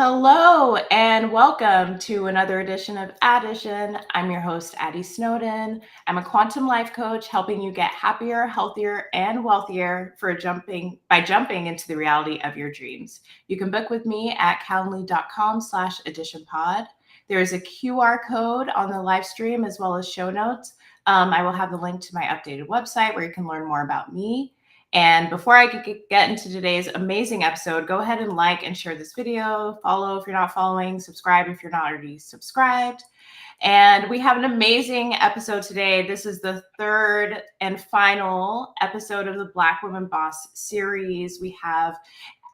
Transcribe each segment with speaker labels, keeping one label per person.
Speaker 1: Hello and welcome to another edition of Addition. I'm your host, Addie Snowden. I'm a quantum life coach helping you get happier, healthier, and wealthier by jumping into the reality of your dreams. You can book with me at calendly.com/additionpod. There is a QR code on the live stream as well as show notes. I will have the link to my updated website where you can learn more about me. And before I get into today's amazing episode, go ahead and like and share this video, follow if you're not following, subscribe if you're not already subscribed. And we have an amazing episode today. This is the third and final episode of the Black Women Boss series. We have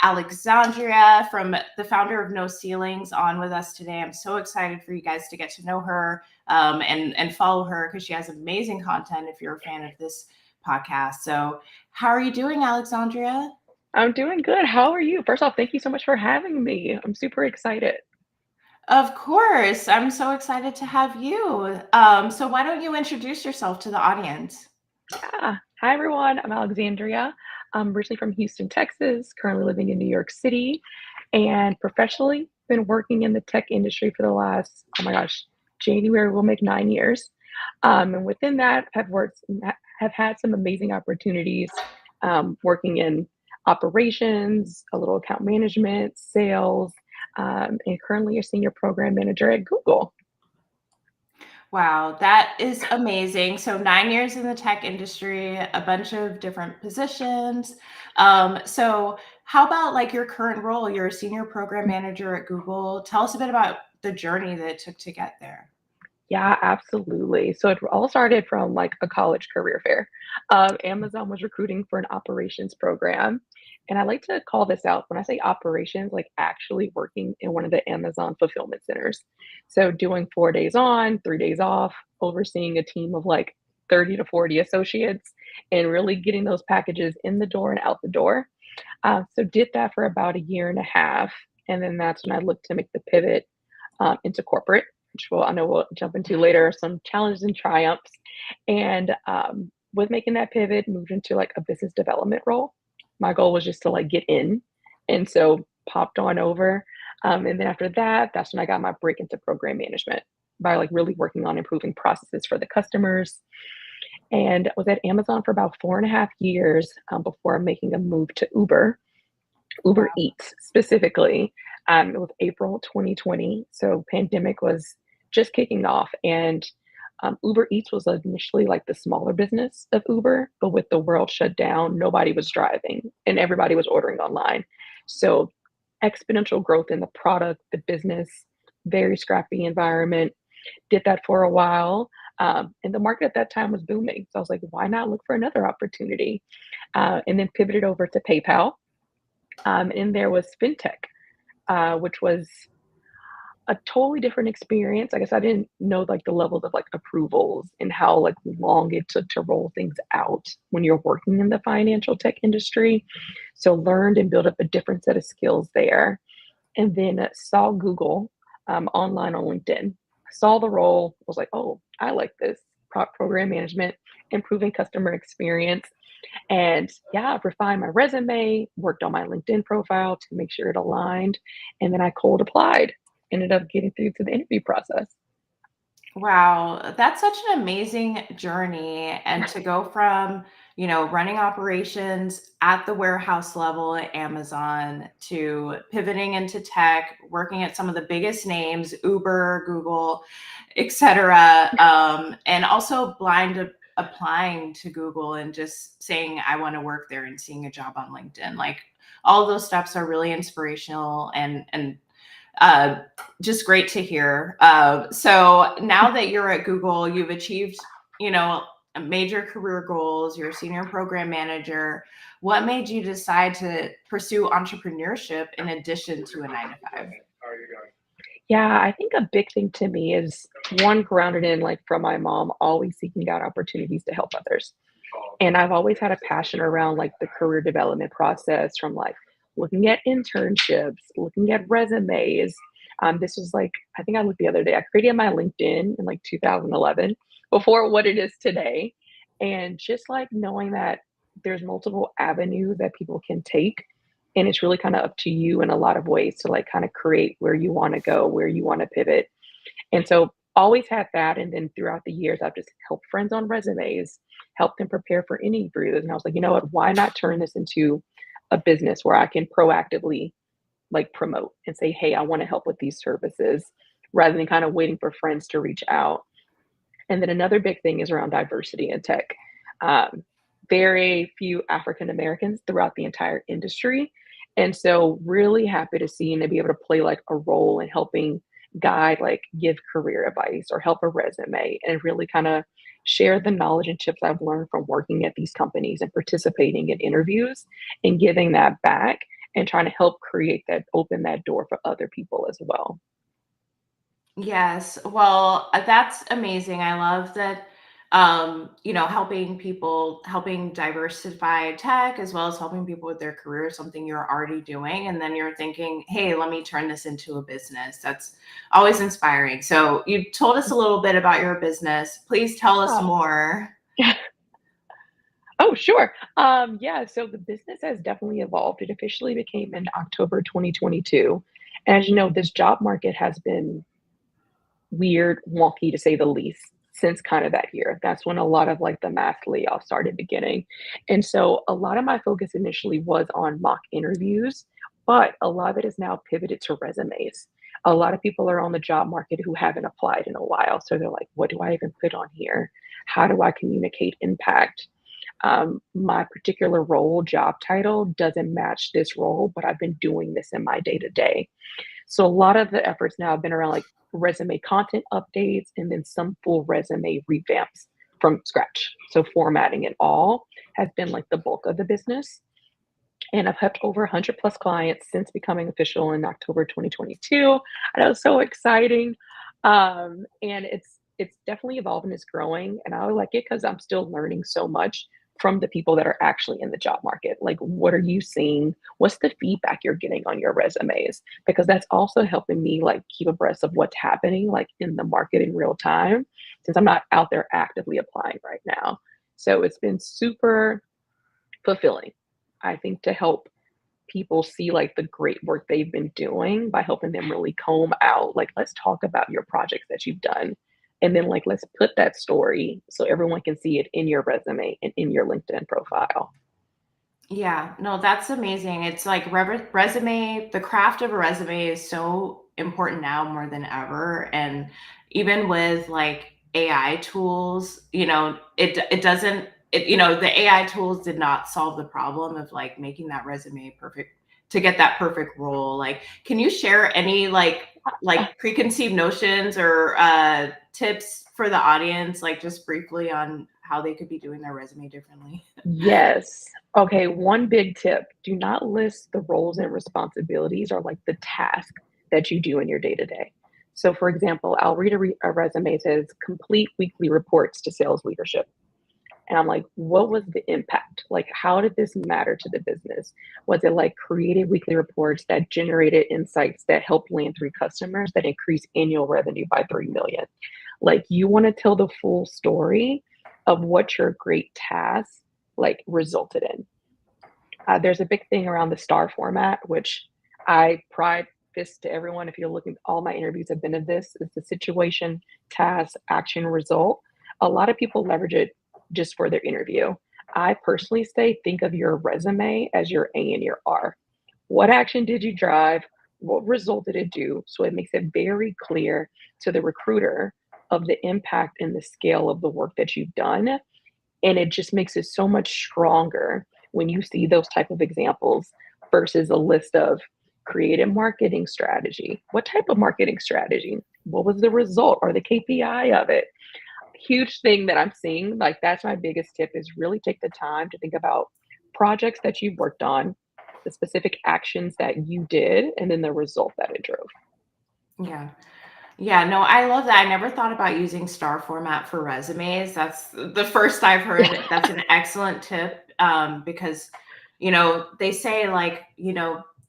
Speaker 1: Alexandria, from the founder of No Ceilings, on with us today. I'm so excited for you guys to get to know her and follow her because she has amazing content if you're a fan of this podcast. So how are you doing, Alexandria?
Speaker 2: I'm doing good. How are you? First off, thank you so much for having me. I'm super excited.
Speaker 1: Of course. I'm so excited to have you. So why don't you introduce yourself to the audience?
Speaker 2: Yeah. Hi, everyone. I'm Alexandria. I'm originally from Houston, Texas, currently living in New York City, and professionally been working in the tech industry for the last, oh my gosh, January will make 9 years. And within that, have had some amazing opportunities working in operations, a little account management, sales, and currently a senior program manager at Google.
Speaker 1: Wow, that is amazing. So 9 years in the tech industry, a bunch of different positions. So how about like your current role? You're a senior program manager at Google. Tell us a bit about the journey that it took to get there.
Speaker 2: Yeah, absolutely. So it all started from like a college career fair. Amazon was recruiting for an operations program. And I like to call this out when I say operations, like actually working in one of the Amazon fulfillment centers. So doing 4 days on, 3 days off, overseeing a team of like 30 to 40 associates and really getting those packages in the door and out the door. So did that for about a year and a half. And then that's when I looked to make the pivot into corporate, which I know we'll jump into later, some challenges and triumphs. And with making that pivot, moved into like a business development role. My goal was just to like get in. And so popped on over. And then after that, that's when I got my break into program management by like really working on improving processes for the customers. And I was at Amazon for about 4.5 years before making a move to Uber Eats specifically. It was April 2020, so pandemic was just kicking off, and Uber Eats was initially like the smaller business of Uber, but with the world shut down, nobody was driving and everybody was ordering online. So exponential growth in the product, the business, very scrappy environment. Did that for a while. And the market at that time was booming. So I was like, why not look for another opportunity? And then pivoted over to PayPal, and there was fintech, which was a totally different experience. I guess I didn't know like the levels of like approvals and how like long it took to roll things out when you're working in the financial tech industry. So learned and built up a different set of skills there. And then saw Google online on LinkedIn. Saw the role, was like, oh, I like this program management, improving customer experience. And yeah, refined my resume, worked on my LinkedIn profile to make sure it aligned. And then I cold applied, ended up getting through to the interview process.
Speaker 1: Wow, that's such an amazing journey. And to go from, running operations at the warehouse level at Amazon to pivoting into tech, working at some of the biggest names, Uber, Google, etc., and also blind applying to Google and just saying, I want to work there and seeing a job on LinkedIn. Like all of those steps are really inspirational and uh, just great to hear. So now that you're at Google, you've achieved, major career goals. You're a senior program manager. What made you decide to pursue entrepreneurship in addition to a 9 to 5?
Speaker 2: Yeah, I think a big thing to me is one grounded in like from my mom, always seeking out opportunities to help others. And I've always had a passion around like the career development process from like looking at internships, looking at resumes. This was like, I think I looked the other day, I created my LinkedIn in like 2011 before what it is today. And just like knowing that there's multiple avenues that people can take And it's really kind of up to you in a lot of ways to like kind of create where you want to go, where you want to pivot. And so always had that. And then throughout the years, I've just helped friends on resumes, helped them prepare for interviews. And I was like, you know what, why not turn this into a business where I can proactively like promote and say, hey, I want to help with these services rather than kind of waiting for friends to reach out. And then another big thing is around diversity in tech. Um, Very few African Americans throughout the entire industry. And so, really happy to see and to be able to play like a role in helping guide, like give career advice or help a resume and really kind of share the knowledge and tips I've learned from working at these companies and participating in interviews and giving that back and trying to help create that, open that door for other people as well.
Speaker 1: Yes. Well, that's amazing. I love that, helping people, helping diversify tech as well as helping people with their career, something you're already doing. And then you're thinking, hey, let me turn this into a business. That's always inspiring. So you told us a little bit about your business. Please tell us
Speaker 2: Oh,
Speaker 1: more.
Speaker 2: oh, sure. Yeah, so the business has definitely evolved. It officially became in October 2022. And as you know, this job market has been weird, wonky to say the least, since kind of that year. That's when a lot of like the mass layoffs started beginning. And so a lot of my focus initially was on mock interviews, but a lot of it is now pivoted to resumes. A lot of people are on the job market who haven't applied in a while. So they're like, what do I even put on here? How do I communicate impact? My particular role, job title doesn't match this role, but I've been doing this in my day to day. So a lot of the efforts now have been around like resume content updates and then some full resume revamps from scratch. So formatting it all has been like the bulk of the business. And I've helped over 100 plus clients since becoming official in October 2022. And it was so exciting. And it's definitely evolving, it's growing. And I like it because I'm still learning so much from the people that are actually in the job market. Like, what are you seeing? What's the feedback you're getting on your resumes? Because that's also helping me like keep abreast of what's happening like in the market in real time, since I'm not out there actively applying right now. So it's been super fulfilling, I think, to help people see like the great work they've been doing by helping them really comb out like, let's talk about your projects that you've done, and then like let's put that story so everyone can see it in your resume and in your LinkedIn profile.
Speaker 1: Yeah, no, that's amazing. It's like resume, the craft of a resume is so important now more than ever. And even with like AI tools, it doesn't, the AI tools did not solve the problem of like making that resume perfect to get that perfect role. Like, can you share any like preconceived notions or tips for the audience, like just briefly on how they could be doing their resume differently?
Speaker 2: Yes. Okay, one big tip, do not list the roles and responsibilities or like the task that you do in your day to day. So, for example, I'll read a resume that says complete weekly reports to sales leadership. And I'm like, what was the impact? Like, how did this matter to the business? Was it like created weekly reports that generated insights that helped land three customers that increased annual revenue by 3 million? Like, you want to tell the full story of what your great task like resulted in. There's a big thing around the star format, which I pride this to everyone. If you're looking, all my interviews have been of this is the situation, task, action, result. A lot of people leverage it just for their interview. I personally say think of your resume as your A and your R. What action did you drive? What result did it do? So it makes it very clear to the recruiter of the impact and the scale of the work that you've done, and it just makes it so much stronger when you see those type of examples versus a list of creative marketing strategy. What type of marketing strategy? What was the result or the KPI of it? Huge thing that I'm seeing, like that's my biggest tip is really take the time to think about projects that you've worked on, the specific actions that you did, and then the result that it drove.
Speaker 1: Yeah. Yeah, no, I love that. I never thought about using star format for resumes. That's the first I've heard. That's an excellent tip, because, they say like,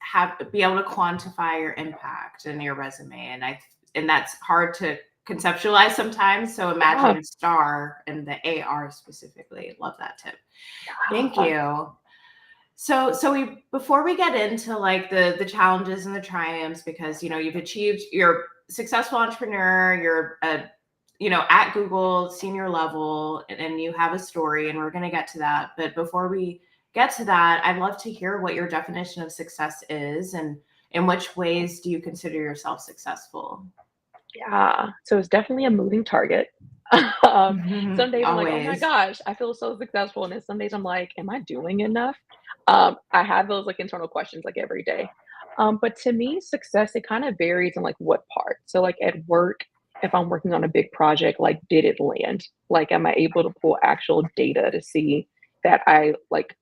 Speaker 1: have be able to quantify your impact in your resume, and that's hard to conceptualize sometimes. So
Speaker 2: Yeah.
Speaker 1: imagine star and the AR specifically. Love that tip. Thank
Speaker 2: Yeah.
Speaker 1: you. So we before we get into like the challenges and the triumphs, because you've achieved, you're a successful entrepreneur, you're a at Google senior level, and you have a story, and we're going to get to that. But before we get to that, I'd love to hear what your definition of success is, and in which ways do you consider yourself successful?
Speaker 2: Yeah, so it's definitely a moving target. Some days I'm like, "Oh my
Speaker 1: Always.
Speaker 2: gosh, I feel so successful," and then some days I'm like, "Am I doing enough?" I have those, like, internal questions, like, every day. But to me, success, it kinda varies on, like, what part. So, like, at work, if I'm working on a big project, like, did it land? Like, am I able to pull actual data to see that I, like,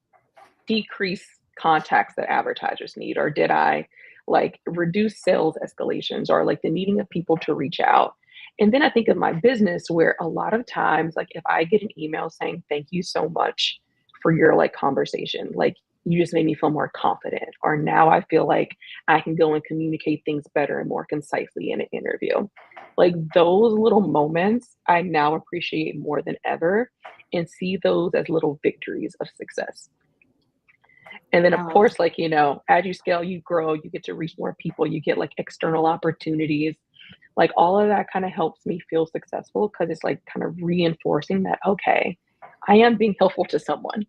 Speaker 2: decrease contacts that advertisers need? Or did I like reduce sales escalations or like the needing of people to reach out? And then I think of my business where a lot of times, like if I get an email saying, thank you so much for your like conversation, like you just made me feel more confident, or now I feel like I can go and communicate things better and more concisely in an interview. Like those little moments, I now appreciate more than ever and see those as little victories of success. And then,
Speaker 1: I
Speaker 2: of
Speaker 1: love
Speaker 2: course, like, as you scale, you grow, you get to reach more people, you get like external opportunities. Like all of that kind of helps me feel successful because it's like kind of reinforcing that, okay, I am being helpful to someone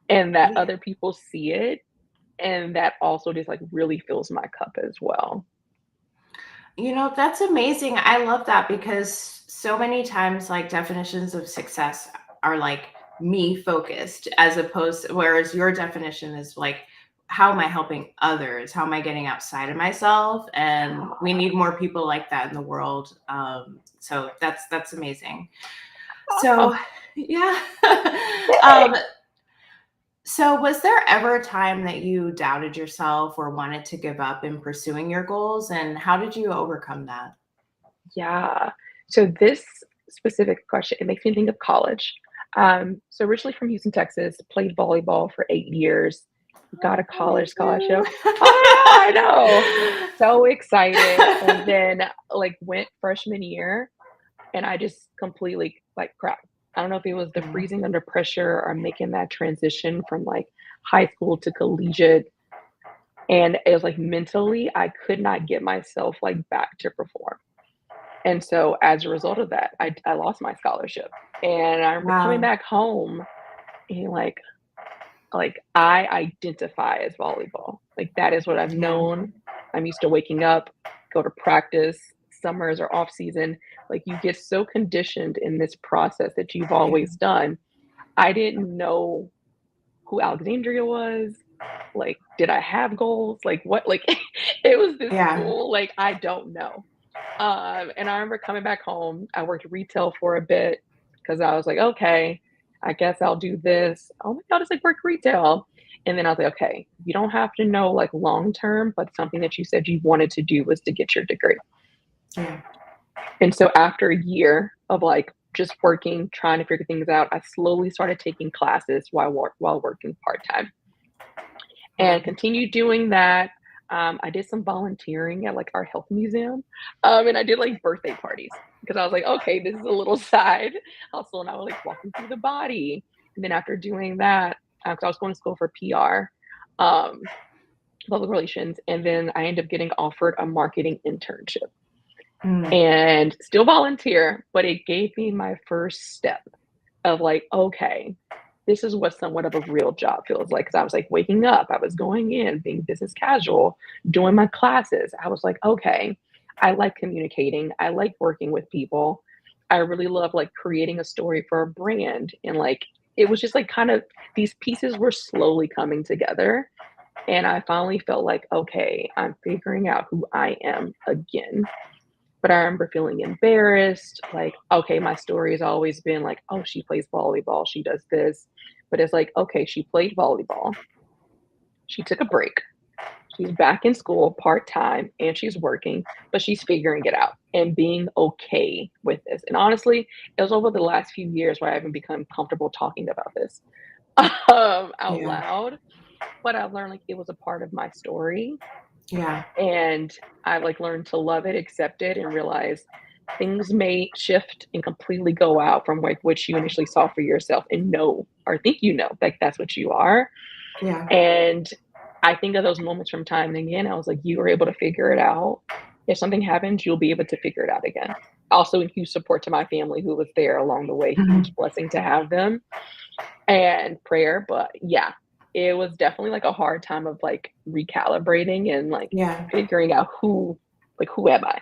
Speaker 2: and that
Speaker 1: it.
Speaker 2: other people see it. And that also just like really fills my cup as well.
Speaker 1: That's amazing. I love that, because so many times, like, definitions of success are like me focused, as opposed whereas your definition is like, how am I helping others? How am I getting outside of myself? And we need more people like that in the world. So that's amazing.
Speaker 2: Oh,
Speaker 1: So yeah. um,
Speaker 2: thanks.
Speaker 1: so was there ever a time that you doubted yourself or wanted to give up in pursuing your goals? And how did you overcome that?
Speaker 2: Yeah. So this specific question, it makes me think of college. So originally from Houston, Texas, played volleyball for 8 years, got a
Speaker 1: Oh, me
Speaker 2: college
Speaker 1: too.
Speaker 2: scholarship. I know. So excited. And then like went freshman year and I just completely like crap. I don't know if it was the
Speaker 1: Mm.
Speaker 2: freezing under pressure or making that transition from like high school to collegiate. And it was like mentally, I could not get myself like back to perform. And so as a result of that, I lost my scholarship. And I remember coming
Speaker 1: Wow.
Speaker 2: back home and like I identify as volleyball. Like that is what I've
Speaker 1: Yeah.
Speaker 2: known. I'm used to waking up, go to practice, summers or off season. Like you get so conditioned in this process that you've
Speaker 1: Yeah.
Speaker 2: always done. I didn't know who Alexandria was. Like, did I have goals? Like what like it was this
Speaker 1: Yeah.
Speaker 2: school, like I don't know. And I remember coming back home. I worked retail for a bit because I was like, okay, I guess I'll do this. Oh my God, it's like work retail. And then I was like, okay, you don't have to know like long term, but something that you said you wanted to do was to get your degree.
Speaker 1: Yeah.
Speaker 2: And so after a year of like just working, trying to figure things out, I slowly started taking classes while working part time and
Speaker 1: Wow.
Speaker 2: continued doing that. I did some volunteering at like our health museum, and I did like birthday parties because I was like, okay, this is a little side hustle, and I was like walking through the body. And then after doing that, because I was going to school for PR, um, public relations, and then I ended up getting offered a marketing internship
Speaker 1: Mm.
Speaker 2: and still volunteer, but it gave me my first step of like, okay, this is what somewhat of a real job feels like. Cause I was like waking up, I was going in, being business casual, doing my classes. I was like, okay, I like communicating. I like working with people. I really love like creating a story for a brand. And like, it was just like kind of these pieces were slowly coming together. And I finally felt like, okay, I'm figuring out who I am again. But I remember feeling embarrassed, like, okay, my story has always been like, oh, she plays volleyball, she does this. But it's like, okay, she played volleyball, she took a break, she's back in school part time, and she's working, but she's figuring it out and being okay with this. And honestly, it was over the last few years where I haven't become comfortable talking about this out
Speaker 1: Yeah.
Speaker 2: loud. But I've learned like it was a part of my story
Speaker 1: Yeah.
Speaker 2: and I like learned to love it, accept it, and realize things may shift and completely go out from like what you initially saw for yourself and know or think you know like that's what you are.
Speaker 1: Yeah.
Speaker 2: And I think of those moments from time and again, I was like, "You were able to figure it out. If something happens, you'll be able to figure it out again." Also, a huge support to my family who was there along the way, huge
Speaker 1: Mhm.
Speaker 2: blessing to have them, and prayer, but yeah, it was definitely, like, a hard time of, like, recalibrating and, like,
Speaker 1: Yeah.
Speaker 2: figuring out who am I?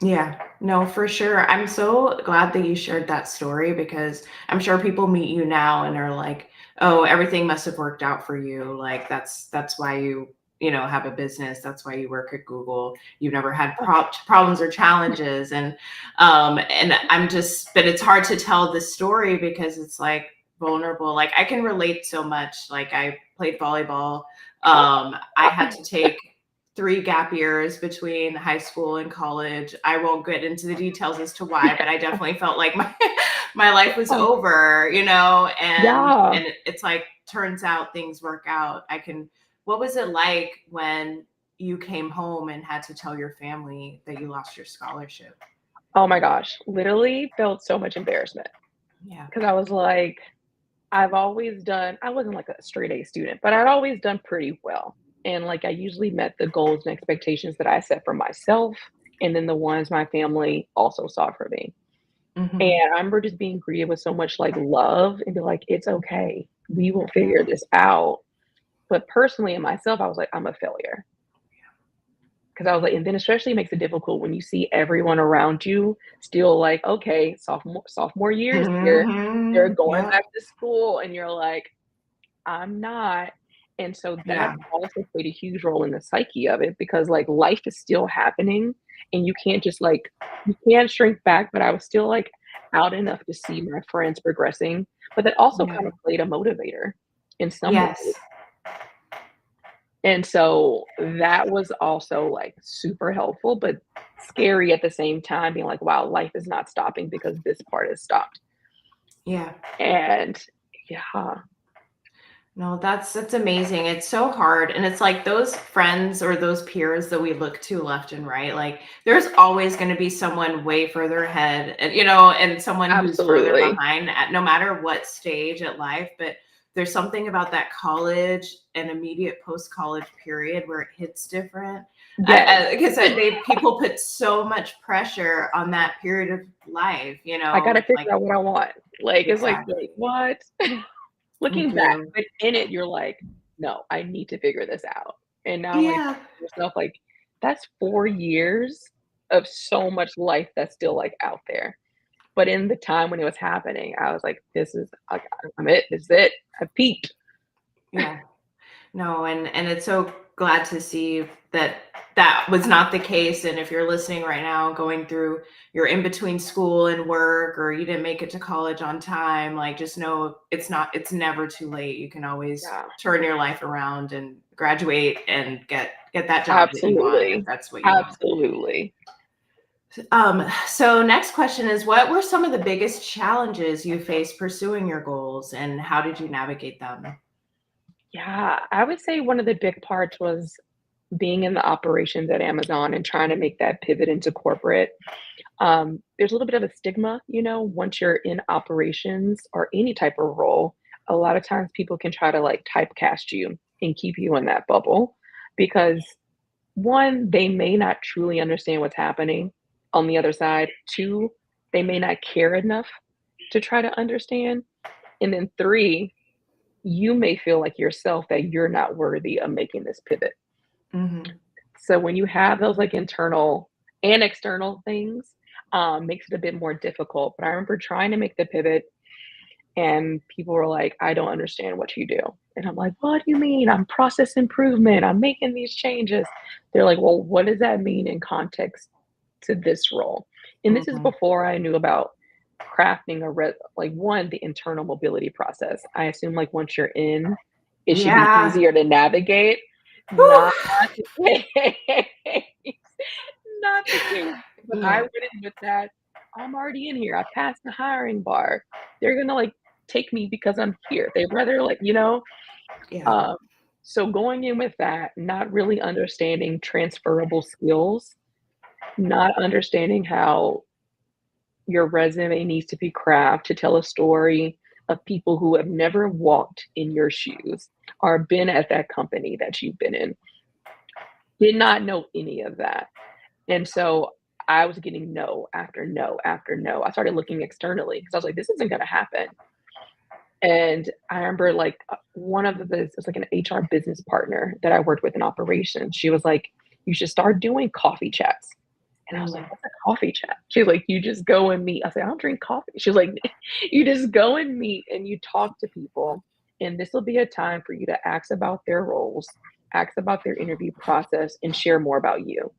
Speaker 1: Yeah. No, for sure. I'm so glad that you shared that story because I'm sure people meet you now and are like, "Oh, everything must have worked out for you. Like that's why you have a business. That's why you work at Google. You've never had problems or challenges." And I'm just but it's hard to tell this story because it's like vulnerable. Like I can relate so much. Like I played volleyball. I had to take 3 gap years between high school and college. I won't get into the details as to why, but I definitely felt like my my life was
Speaker 2: Yeah.
Speaker 1: over, and
Speaker 2: Yeah.
Speaker 1: it's like turns out things work out. What was it like when you came home and had to tell your family that you lost your scholarship?
Speaker 2: Oh my gosh, literally felt so much embarrassment
Speaker 1: Yeah.
Speaker 2: because I was like, I wasn't like a straight A student, but I'd always done pretty well. And like I usually met the goals and expectations that I set for myself and then the ones my family also saw for me.
Speaker 1: Mhm.
Speaker 2: And I remember just being greeted with so much like love and be like, it's okay. We will
Speaker 1: Yeah.
Speaker 2: figure this out. But personally in myself, I was like, I'm a failure. Because I was like, and then especially makes it difficult when you see everyone around you still like, okay, sophomore years here, they're
Speaker 1: Mhm.
Speaker 2: going
Speaker 1: Yep.
Speaker 2: back to school, and you're like, I'm not. And so that
Speaker 1: Yeah.
Speaker 2: also played a huge role in the psyche of it because like life is still happening and you can't shrink back, but I was still like out enough to see my friends progressing. But that also
Speaker 1: Yeah.
Speaker 2: kind of played a motivator in some way.
Speaker 1: Yes.
Speaker 2: And so that was also like super helpful, but scary at the same time, being like, wow, life is not stopping because this part is stopped.
Speaker 1: Yeah.
Speaker 2: And yeah,
Speaker 1: No, that's amazing. It's so hard. And it's like those friends or those peers that we look to left and right, like there's always going to be someone way further ahead and someone who's further
Speaker 2: absolutely.
Speaker 1: behind at no matter what stage at life. But there's something about that college and immediate post-college period where it hits different.
Speaker 2: Yes.
Speaker 1: Because they people put so much pressure on that period of life,
Speaker 2: I gotta
Speaker 1: like
Speaker 2: figure out what I want. Like, it's like,
Speaker 1: exactly.
Speaker 2: wait, what?
Speaker 1: You
Speaker 2: Looking back,
Speaker 1: do.
Speaker 2: but in it, you're like, no, I need to figure this out. And now, like,
Speaker 1: Yeah.
Speaker 2: yourself, like, that's 4 years of so much life that's still like out there. But in the time when it was happening, I was like, this is, I'm it. This is it. I peaked.
Speaker 1: Yeah. No, and it's so glad to see that that was not the case. And if you're listening right now, going through you're in between school and work, or you didn't make it to college on time, like just know it's never too late. You can always
Speaker 2: Yeah,
Speaker 1: turn your life around and graduate and get that job that you want if
Speaker 2: absolutely.
Speaker 1: that's what you want.
Speaker 2: Absolutely.
Speaker 1: So next question is what were some of the biggest challenges you faced pursuing your goals and how did you navigate them?
Speaker 2: Yeah, I would say one of the big parts was being in the operations at Amazon and trying to make that pivot into corporate. There's a little bit of a stigma, once you're in operations or any type of role, a lot of times people can try to like typecast you and keep you in that bubble because one, they may not truly understand what's happening on the other side. Two, they may not care enough to try to understand. And then three, you may feel like yourself that you're not worthy of making this pivot.
Speaker 1: Mhm.
Speaker 2: So when you have those like internal and external things, makes it a bit more difficult. But I remember trying to make the pivot and people were like, I don't understand what you do. And I'm like, what do you mean? I'm process improvement. I'm making these changes. They're like, well, what does that mean in context to this role? And this is
Speaker 1: Mhm.
Speaker 2: before I knew about crafting like one, the internal mobility process. I assume like once you're in, it should be
Speaker 1: Yeah.
Speaker 2: easier to navigate.
Speaker 1: Whew.
Speaker 2: Not the case. Not the case. But I
Speaker 1: Yeah.
Speaker 2: went in with that. I'm already in here. I passed the hiring bar. They're gonna like take me because I'm here. They rather
Speaker 1: Yeah.
Speaker 2: um, so going in with that, not really understanding transferable skills, not understanding how your resume needs to be crafted to tell a story, of people who have never walked in your shoes or been at that company that you've been in. Did not know any of that. And so I was getting no after no after no. I started looking externally because I was like, this isn't going to happen. And I remember like one of the, it was like an HR business partner that I worked with in operations. She was like, you should start doing coffee chats. And I was like,
Speaker 1: Mm.
Speaker 2: what's a coffee chat? She was like, you just go and meet. I said, I don't drink coffee. She was like, you just go and meet and you talk to people. And this will be a time for you to ask about their roles, ask about their interview process, and share more about you.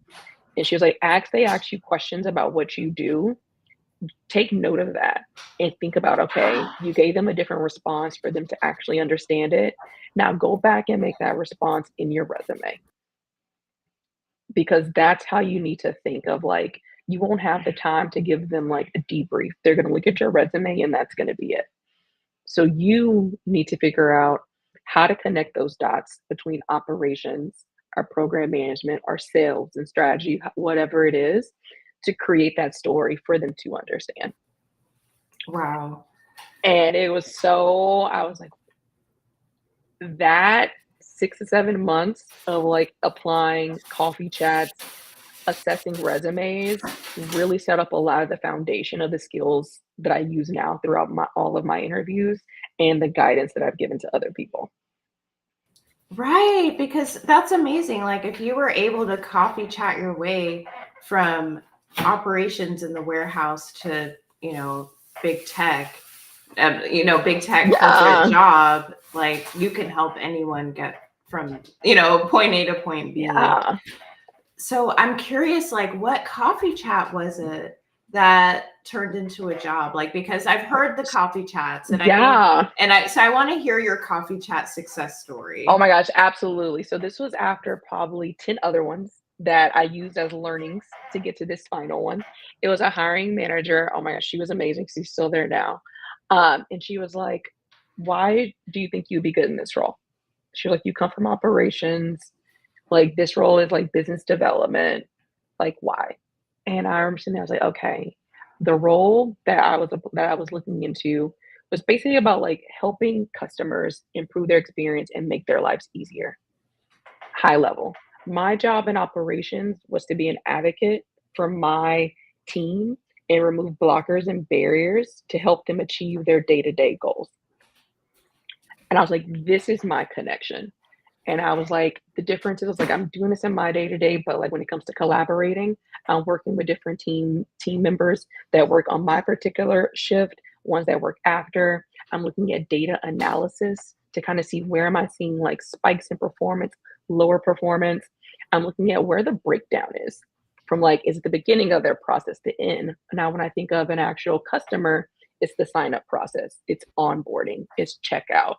Speaker 2: And she was like, they ask you questions about what you do, take note of that and think about, okay, you gave them a different response for them to actually understand it. Now go back and make that response in your resume because that's how you need to think of like, you won't have the time to give them like a debrief. They're going to look at your resume and that's going to be it. So you need to figure out how to connect those dots between operations, our program management, our sales and strategy, whatever it is, to create that story for them to understand.
Speaker 1: Wow.
Speaker 2: And it was so, I was like, that 6 to 7 months of like applying coffee chats, assessing resumes really set up a lot of the foundation of the skills that I use now throughout all of my interviews and the guidance that I've given to other people.
Speaker 1: Right, because that's amazing. Like if you were able to coffee chat your way from operations in the warehouse to, big tech, big tech corporate
Speaker 2: Yeah,
Speaker 1: job, like you can help anyone get from, point A to point B.
Speaker 2: yeah,
Speaker 1: So I'm curious, like, what coffee chat was it that turned into a job? Like, because I've heard the coffee chats, and I think,
Speaker 2: yeah.
Speaker 1: so I want to hear your coffee chat success
Speaker 2: Oh
Speaker 1: story.
Speaker 2: my gosh, absolutely. So this was after probably 10 other ones that I used as learnings to get to this final one. It was a hiring manager. Oh my gosh, she was amazing. She's still there now. And she was like, why do you think you'd be good in this role? She was like, you come from operations. Like this role is like business development. Like why? And I remember sitting there, I was like, okay, the role that I was looking into was basically about like helping customers improve their experience and make their lives easier. High level. My job in operations was to be an advocate for my team and remove blockers and barriers to help them achieve their day-to-day goals. And I was like, this is my connection. And I was like, the difference is like I'm doing this in my day to day, but like when it comes to collaborating, I'm working with different team members that work on my particular shift, ones that work after. I'm looking at data analysis to kind of see where am I seeing like spikes in performance, lower performance. I'm looking at where the breakdown is from like is it the beginning of their process to end. Now, when I think of an actual customer, it's the sign up process, it's onboarding, it's checkout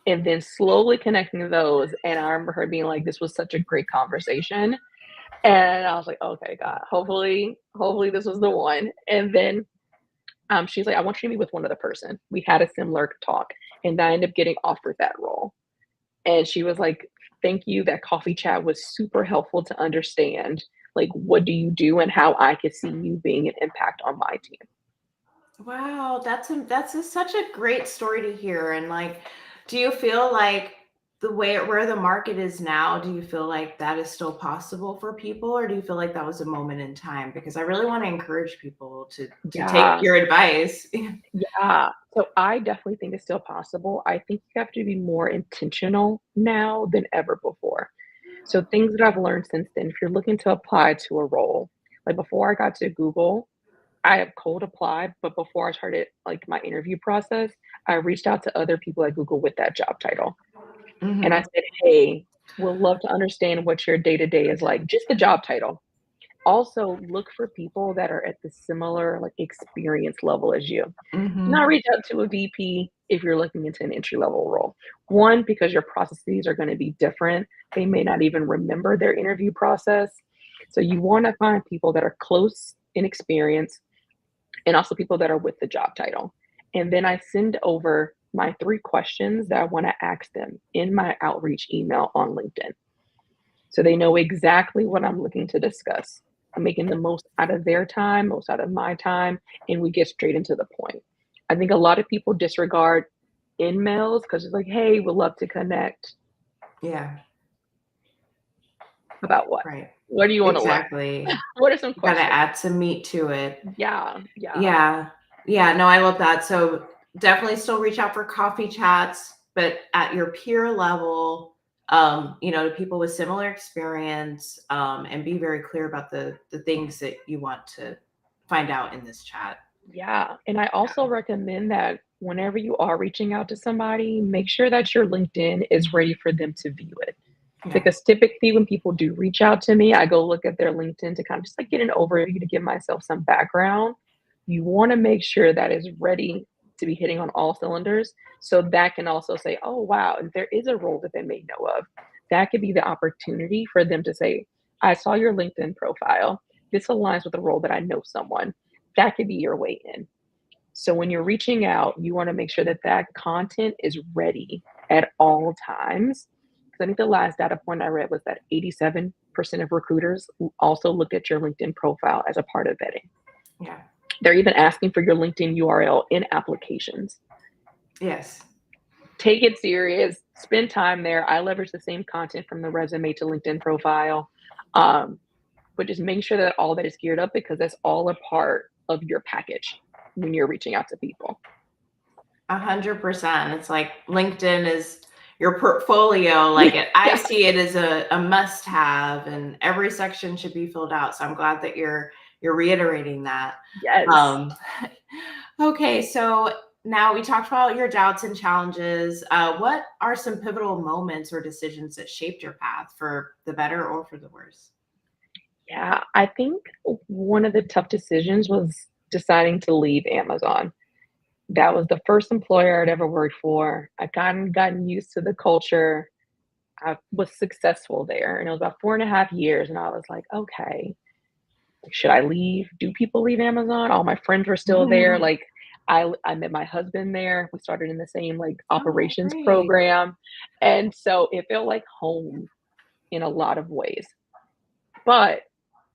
Speaker 2: and then slowly connecting those. And I remember her being like, this was such a great conversation. And I was like, okay, God, hopefully this was the one. And then she's like, I want you to meet with one other person. We had a similar talk and I ended up getting offered that role. And she was like, thank you. That coffee chat was super helpful to understand like what do you do and how I could see you being an impact on my team.
Speaker 1: Wow, such a great story to hear. And like, do you feel like the way where the market is now, do you feel like that is still possible for people, or do you feel like that was a moment in time? Because I really want to encourage people to take
Speaker 2: Yeah.
Speaker 1: your advice.
Speaker 2: Yeah. So I definitely think it's still possible. I think you have to be more intentional now than ever before. So things that I've learned since then, if you're looking to apply to a role, like before I got to Google, I have cold applied, but before I started like my interview process, I reached out to other people at Google with that job title. And I
Speaker 1: Hmm.
Speaker 2: said, hey, we'll love to understand what your day to day is like, just the job title. Also, look for people that are at the similar like experience level as you. Do not
Speaker 1: Hmm.
Speaker 2: reach out to a VP if you're looking into an entry level role. One, because your processes are going to be different. They may not even remember their interview process. So you want to find people that are close in experience and also people that are with the job title. And then I send over my 3 questions that I want to ask them in my outreach email on LinkedIn. So they know exactly what I'm looking to discuss. I'm making the most out of their time, most out of my time, and we get straight into the point. I think a lot of people disregard in mails because it's like, hey, we'd love to connect.
Speaker 1: Yeah.
Speaker 2: About what?
Speaker 1: Right.
Speaker 2: What do you want to learn?
Speaker 1: Exactly.
Speaker 2: What are some
Speaker 1: Gotta
Speaker 2: questions?
Speaker 1: add some meat to it.
Speaker 2: Yeah, yeah,
Speaker 1: Yeah. Yeah, no, I love that. So definitely still reach out for coffee chats, but at your peer level, to people with similar experience, and be very clear about the things that you want to find out in this chat.
Speaker 2: yeah. And I also
Speaker 1: Yeah.
Speaker 2: recommend that whenever you are reaching out to somebody, make sure that your LinkedIn is ready for them to view it.
Speaker 1: Yeah.
Speaker 2: Because typically when people do reach out to me, I go look at their LinkedIn to kind of just like get an overview to give myself some background. You want to make sure that is ready to be hitting on all cylinders. So that can also say, oh, wow, if there is a role that they may know of, that could be the opportunity for them to say, I saw your LinkedIn profile. This aligns with the role that I know someone. That could be your way in. So when you're reaching out, you want to make sure that that content is ready at all times. Because I think the last data point I read was that 87% of recruiters also look at your LinkedIn profile as a part of vetting.
Speaker 1: Yeah.
Speaker 2: They're even asking for your LinkedIn URL in applications.
Speaker 1: Yes.
Speaker 2: Take it serious, spend time there. I leverage the same content from the resume to LinkedIn profile. Um, but just make sure that all that is geared up because that's all a part of your package when you're reaching out to people.
Speaker 1: 100%. It's like LinkedIn is your portfolio. Like I
Speaker 2: Yeah.
Speaker 1: see it as a must have, and every section should be filled out. So I'm glad that you're reiterating that.
Speaker 2: Yes.
Speaker 1: Um, okay, so now we talked about your doubts and challenges. What are some pivotal moments or decisions that shaped your path for the better or for the worse?
Speaker 2: Yeah, I think one of the tough decisions was deciding to leave Amazon. That was the first employer I'd ever worked for. I gotten used to the culture. I was successful there, and it was about 4.5 years, and I was like, "Okay, should I leave? Do people leave Amazon?" All my friends were still there, like, I met my husband there. We started in the same, like,
Speaker 1: Oh,
Speaker 2: operations
Speaker 1: great.
Speaker 2: program, and so it felt like home in a lot of ways. But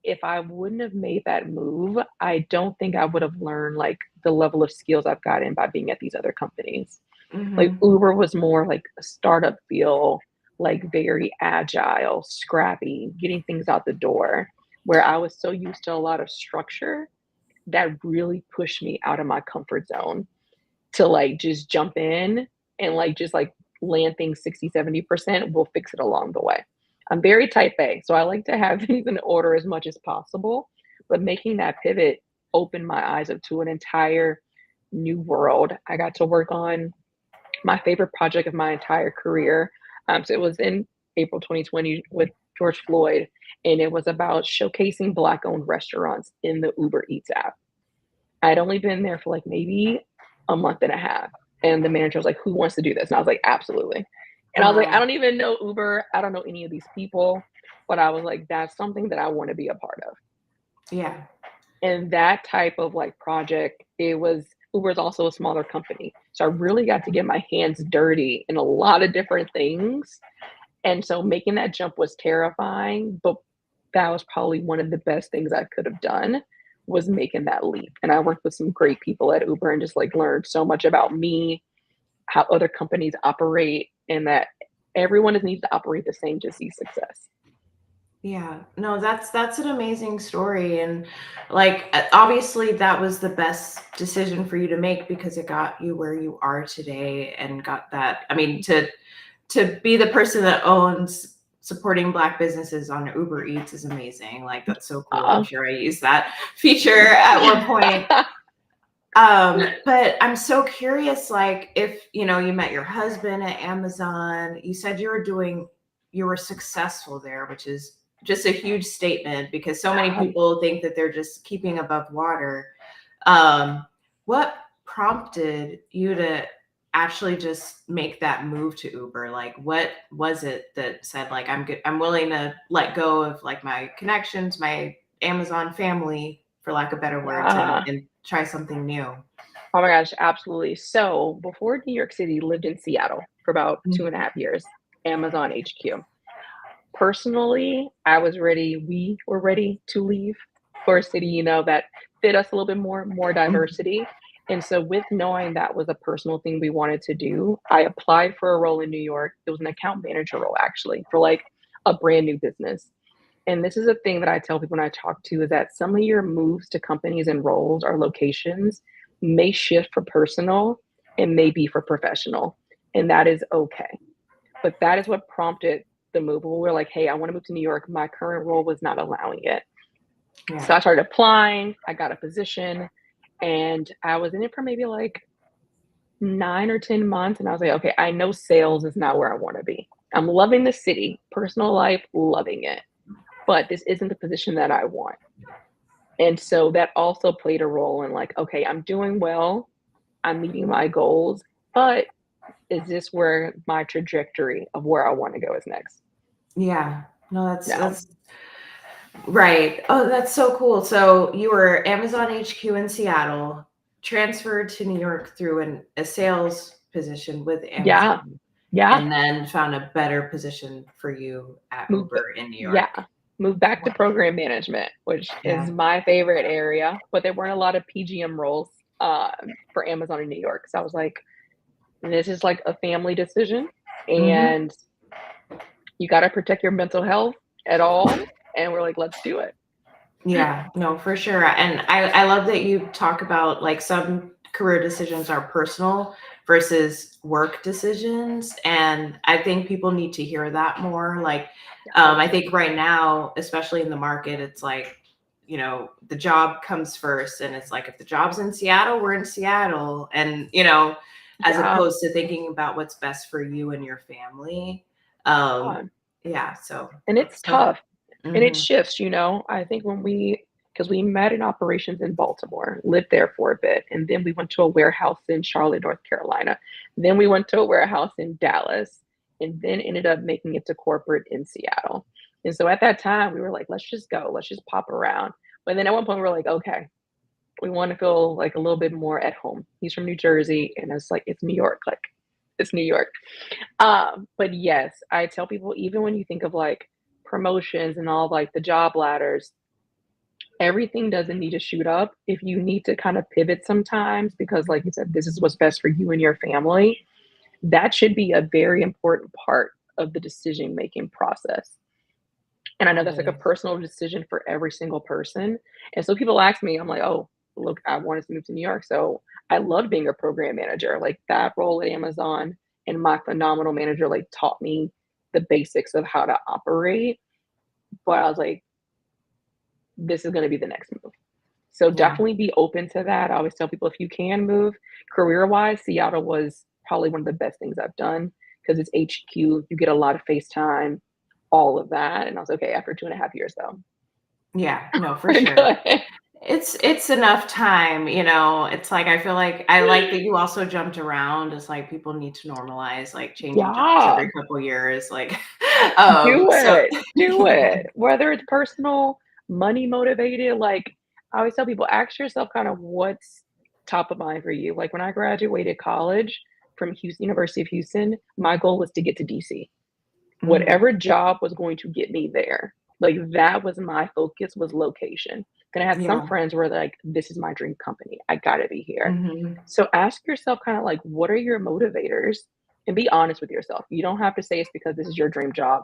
Speaker 2: if I wouldn't have made that move, I don't think I would have learned, like, the level of skills I've gotten by being at these other companies. Like,
Speaker 1: Hmm.
Speaker 2: Uber was more like a startup feel, like, very agile, scrappy, getting things out the door, where I was so used to a lot of structure that really pushed me out of my comfort zone to, like, just jump in and, like, just, like, land things 60, 70%, we'll fix it along the way. I'm very type A, so I like to have things in order as much as possible, but making that pivot opened my eyes up to an entire new world. I got to work on my favorite project of my entire career. So it was in April 2020 with George Floyd, and it was about showcasing Black-owned restaurants in the Uber Eats app. I'd only been there for like maybe a month and a half. And the manager was like, "Who wants to do this?" And I was like, "Absolutely." And I was like, "I
Speaker 1: Wow.
Speaker 2: don't even know Uber. I don't know any of these people." But I was like, "That's something that I want to be a part of."
Speaker 1: Yeah.
Speaker 2: And that type of like project, it was Uber is also a smaller company. So I really got to get my hands dirty in a lot of different things. And so making that jump was terrifying, but that was probably one of the best things I could have done was making that leap. And I worked with some great people at Uber and just like learned so much about me, how other companies operate, and that everyone needs to operate the same to see success.
Speaker 1: Yeah. No, that's an amazing story, and like obviously that was the best decision for you to make because it got you where you are today and got that. I mean, to be the person that owns supporting black businesses on Uber Eats is amazing. Like that's so cool. I'm
Speaker 2: Uh,
Speaker 1: sure I used that feature at one point. But I'm so curious, like if you met your husband at Amazon, you said you were successful there, which is just a huge statement because so many
Speaker 2: yeah.
Speaker 1: people think that they're just keeping above water. Um, what prompted you to actually just make that move to Uber? Like what was it that said like I'm good, I'm willing to let go of like my connections, my Amazon family, for lack of better words,
Speaker 2: Yeah.
Speaker 1: and try something new?
Speaker 2: Oh my gosh, absolutely. So before New York City, lived in Seattle for about 2.5 years, Amazon HQ. Personally, I was ready. We were ready to leave for a city, that fit us a little bit more
Speaker 1: Mhm.
Speaker 2: diversity. And so with knowing that was a personal thing we wanted to do, I applied for a role in New York. It was an account manager role actually for like a brand new business. And this is a thing that I tell people when I talk to is that some of your moves to companies and roles or locations may shift for personal and may be for professional. And that is okay. But that is what prompted the move. When we're like, hey, I want to move to New York. My current role was not allowing it.
Speaker 1: Yeah.
Speaker 2: So I started applying. I got a position and I was in it for maybe like 9 or 10 months. And I was like, okay, I know sales is not where I want to be. I'm loving the city, personal life, loving it. But this isn't the position that I want. And so that also played a role in like, okay, I'm doing well, I'm meeting my goals, but is this where my trajectory of where I want to go is next?
Speaker 1: Yeah. No,
Speaker 2: No.
Speaker 1: that's right. Oh, that's so cool. So you were Amazon HQ in Seattle, transferred to New York through a sales position with
Speaker 2: Yeah.
Speaker 1: Amazon,
Speaker 2: Yeah.
Speaker 1: and then found a better position for you at
Speaker 2: Move
Speaker 1: Uber in New
Speaker 2: yeah.
Speaker 1: York.
Speaker 2: Move back to
Speaker 1: Wow.
Speaker 2: program management, which is
Speaker 1: Yeah.
Speaker 2: my favorite area, but there weren't a lot of PGM roles for Amazon in New York. So I was like, this is like a family decision,
Speaker 1: Hmm.
Speaker 2: and you got to protect your mental health at all. And we're like, let's do it.
Speaker 1: Yeah, no, for sure. And I love that you talk about like some career decisions are personal versus work decisions. And I think people need to hear that more. Like,
Speaker 2: Yes.
Speaker 1: I think right now, especially in the market, it's like, the job comes first. And it's like, if the job's in Seattle, we're in Seattle. And, as
Speaker 2: Yeah.
Speaker 1: opposed to thinking about what's best for you and your family.
Speaker 2: Yeah.
Speaker 1: Yeah. So
Speaker 2: And it's
Speaker 1: that's so,
Speaker 2: tough and it
Speaker 1: mhm.
Speaker 2: shifts, I think because we met in operations in Baltimore, lived there for a bit, and then we went to a warehouse in Charlotte, North Carolina. Then we went to a warehouse in Dallas, and then ended up making it to corporate in Seattle. And so at that time, we were like, let's just go, let's just pop around. But then at one point, we were like, okay, we want to feel like a little bit more at home. He's from New Jersey, and it's like, it's New York, like, it's New York. But yes, I tell people even when you think of like promotions and all like the job ladders, everything doesn't need to shoot up. If you need to kind of pivot sometimes because like you said, this is what's best for you and your family, that should be a very important part of the decision making process. And I know that's like a
Speaker 1: Totally.
Speaker 2: personal decision for every single person. And so people ask me, I'm like, oh, look, I wanted to move to New York. So I loved being a program manager. Like that role at Amazon and my phenomenal manager like taught me the basics of how to operate. But I was like, this is going to be the next move. So
Speaker 1: Yeah.
Speaker 2: definitely be open to that. I always tell people if you can move career wise, Seattle was probably one of the best things I've done because it's HQ. You get a lot of FaceTime, all of that. And I was okay after 2.5 years though.
Speaker 1: Yeah, no, for
Speaker 2: We're
Speaker 1: sure.
Speaker 2: good.
Speaker 1: It's enough time, It's like I feel like I like that you also jumped around. It's like people need to normalize like changing jobs
Speaker 2: Yeah,
Speaker 1: every couple years. Like
Speaker 2: do
Speaker 1: so
Speaker 2: it. Do it. Whether it's personal, money motivated, like I always tell people, ask yourself kind of what's top of mind for you. Like when I graduated college from Houston, University of Houston, my goal was to get to DC.
Speaker 1: Mhm.
Speaker 2: Whatever job was going to get me there. Like that was my focus was location. Then I had some
Speaker 1: Yeah.
Speaker 2: friends where like, this is my dream company. I gotta be here.
Speaker 1: Mhm.
Speaker 2: So ask yourself kind of like, what are your motivators? And be honest with yourself. You don't have to say it's because this is your dream job.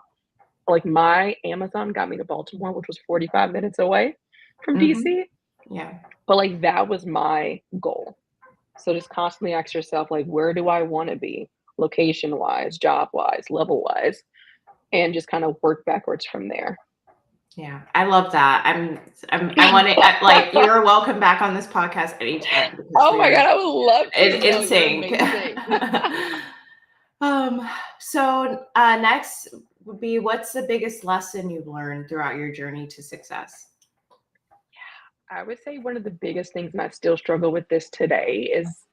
Speaker 2: Like my Amazon got me to Baltimore, which was 45 minutes away from
Speaker 1: Mhm.
Speaker 2: DC.
Speaker 1: Yeah.
Speaker 2: But like that was my goal. So just constantly ask yourself, like, where do I want to be? Location wise, job wise, level wise, and just kind of work backwards from there.
Speaker 1: Yeah. I love that. I want to like you're welcome back on this podcast anytime because
Speaker 2: Oh
Speaker 1: we
Speaker 2: my
Speaker 1: are
Speaker 2: God, I would love to.
Speaker 1: in
Speaker 2: No, you're
Speaker 1: sync.
Speaker 2: amazing.
Speaker 1: So next would be what's the biggest lesson you've learned throughout your journey to success?
Speaker 2: I would say one of the biggest things, and I still struggle with this today, is